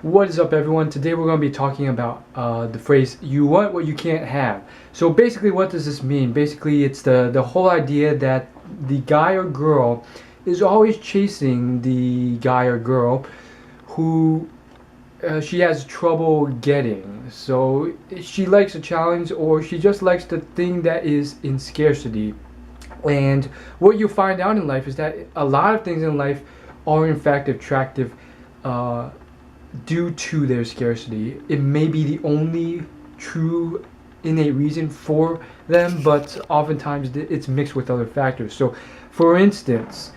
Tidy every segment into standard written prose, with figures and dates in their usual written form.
What is up, everyone? Today we're going to be talking about the phrase "you want what you can't have." So basically, what does this mean? Basically, it's the whole idea that the guy or girl is always chasing the guy or girl who she has trouble getting. So she likes a challenge, or she just likes the thing that is in scarcity. And what you find out in life is that a lot of things in life are in fact attractive. Uh, due to their scarcity. It may be the only true innate reason for them, but oftentimes it's mixed with other factors. So, for instance,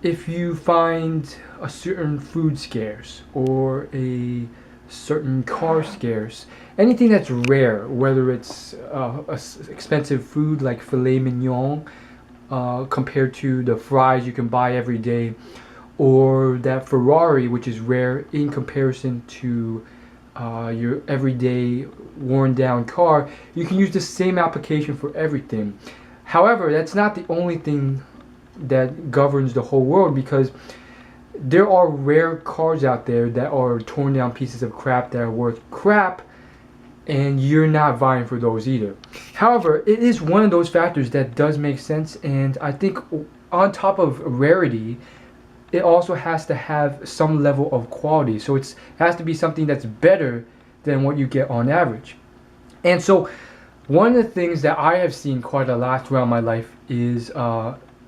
if you find a certain food scarce or a certain car scarce, anything that's rare, whether it's expensive food like filet mignon compared to the fries you can buy every day, or that Ferrari, which is rare in comparison to your everyday worn down car, you can use the same application for everything. However, that's not the only thing that governs the whole world, because there are rare cars out there that are torn down pieces of crap that are worth crap, and you're not vying for those either. However, it is one of those factors that does make sense, and I think on top of rarity, it also has to have some level of quality. So it has to be something that's better than what you get on average. And so one of the things that I have seen quite a lot throughout my life is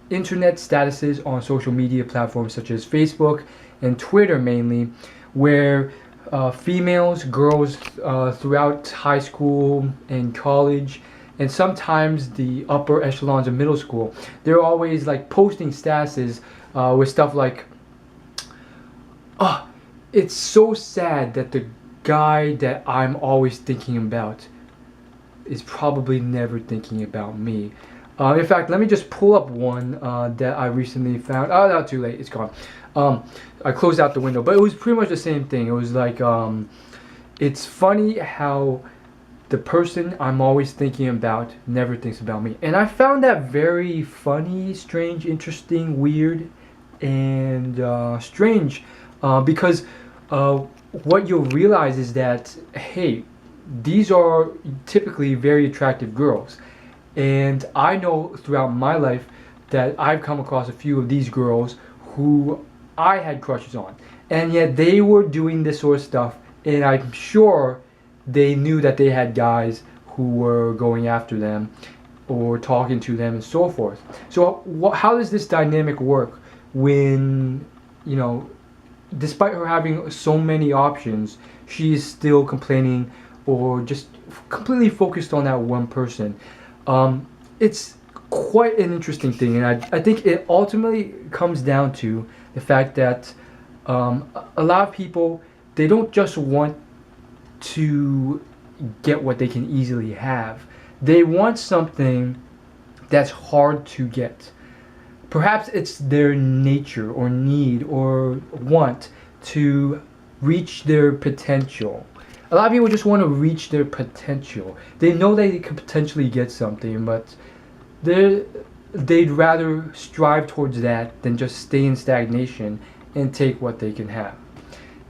internet statuses on social media platforms such as Facebook and Twitter mainly, where females, girls throughout high school and college, and sometimes the upper echelons of middle school, they're always like posting statuses with stuff like, "Oh, it's so sad that the guy that I'm always thinking about is probably never thinking about me." In fact, let me just pull up one that I recently found. Oh, not too late, it's gone. I closed out the window, but it was pretty much the same thing. It was like, it's funny how the person I'm always thinking about never thinks about me. And I found that very funny, strange, interesting, weird, and strange, because what you'll realize is that, hey, these are typically very attractive girls, and I know throughout my life that I've come across a few of these girls who I had crushes on, and yet they were doing this sort of stuff, and I'm sure they knew that they had guys who were going after them or talking to them and so forth. So how does this dynamic work when, you know, despite her having so many options, she's still complaining or just completely focused on that one person? It's quite an interesting thing, and I think it ultimately comes down to the fact that a lot of people, they don't just want to get what they can easily have. They want something that's hard to get. Perhaps it's their nature or need or want to reach their potential. A lot of people just want to reach their potential. They know they could potentially get something, but they'd rather strive towards that than just stay in stagnation and take what they can have.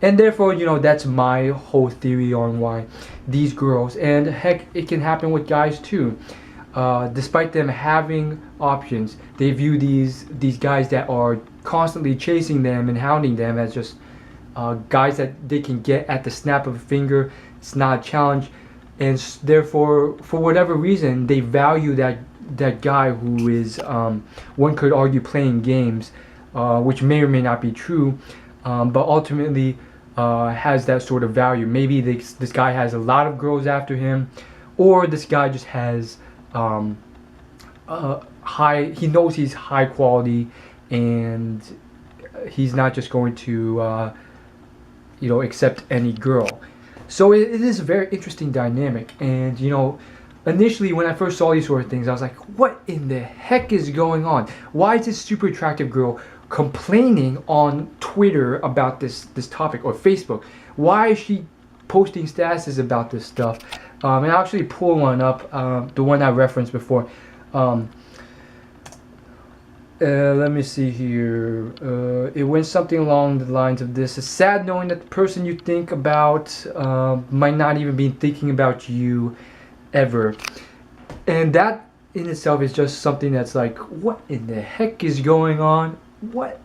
And therefore, you know, that's my whole theory on why these girls, and heck, it can happen with guys too, despite them having options, they view these guys that are constantly chasing them and hounding them as just guys that they can get at the snap of a finger. It's not a challenge, and therefore, for whatever reason, they value that guy who is, one could argue, playing games, which may or may not be true, but ultimately has that sort of value. Maybe this guy has a lot of girls after him, or this guy just has high. He knows he's high quality, and he's not just going to accept any girl. So it is a very interesting dynamic, and initially when I first saw these sort of things, I was like, what in the heck is going on? Why is this super attractive girl complaining on Twitter about this topic, or Facebook? Why is she posting statuses about this stuff? And I'll actually pull one up, the one I referenced before. Let me see here. It went something along the lines of this. It's sad knowing that the person you think about might not even be thinking about you ever. And that in itself is just something that's like, what in the heck is going on? What?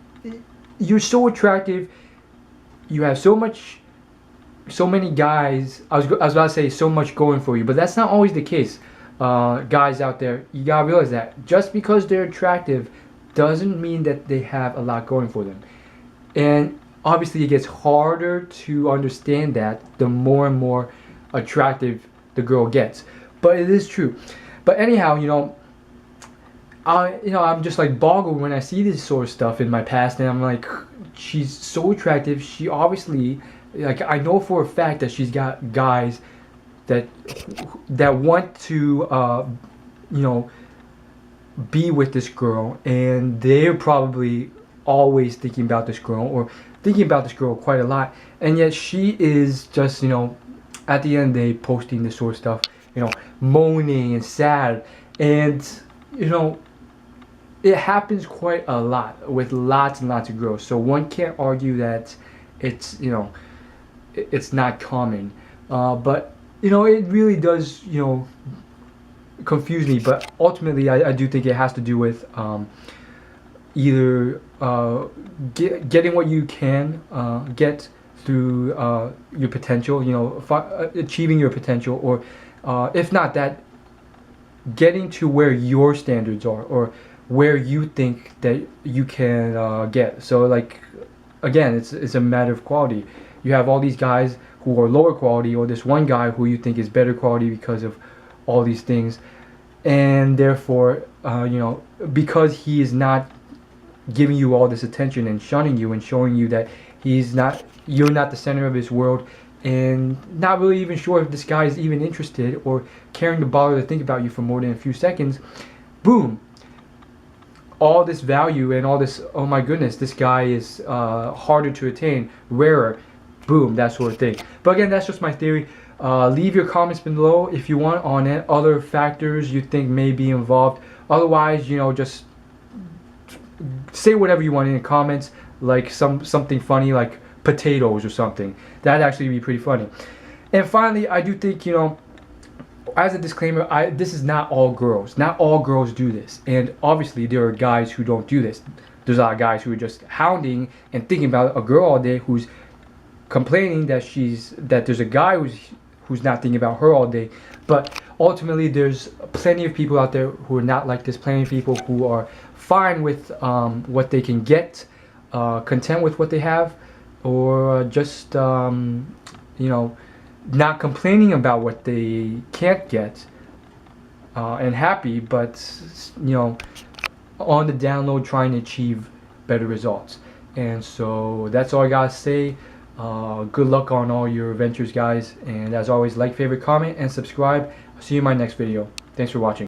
You're so attractive. You have so many guys. I was about to say so much going for you, but that's not always the case. Guys out there, you gotta realize that just because they're attractive doesn't mean that they have a lot going for them. And obviously it gets harder to understand that the more and more attractive the girl gets. But it is true. But anyhow, I'm just like boggled when I see this sort of stuff in my past, and I'm like, she's so attractive. She obviously, like, I know for a fact that she's got guys that want to, be with this girl, and they're probably always thinking about this girl, or thinking about this girl quite a lot, and yet she is just, at the end of the day, posting this sort of stuff, moaning and sad, and it happens quite a lot with lots and lots of girls. So one can't argue that it's it's not common, but it really does confuse me. But ultimately, I do think it has to do with either getting what you can get through your potential, achieving your potential, or if not that, getting to where your standards are, or where you think that you can get. So like, again, it's a matter of quality. You have all these guys who are lower quality, or this one guy who you think is better quality because of all these things, and therefore because he is not giving you all this attention and shunning you and showing you that you're not the center of his world, and not really even sure if this guy is even interested or caring to bother to think about you for more than a few seconds, boom, all this value and all this, oh my goodness, this guy is harder to attain, rarer, boom, that sort of thing. But again, that's just my theory. Leave your comments below if you want on it, other factors you think may be involved. Otherwise, just say whatever you want in the comments, like something funny like potatoes or something. That'd actually be pretty funny. And finally, I do think, as a disclaimer, this is not all girls. Not all girls do this. And obviously there are guys who don't do this. There's a lot of guys who are just hounding and thinking about a girl all day, who's complaining that there's a guy who's not thinking about her all day. But ultimately there's plenty of people out there who are not like this. Plenty of people who are fine with what they can get, content with what they have, or just not complaining about what they can't get, and happy, but on the download trying to achieve better results. And so that's all I gotta say. Good luck on all your ventures, guys, and as always, like, favorite, comment, and subscribe. I'll see you in my next video. Thanks for watching.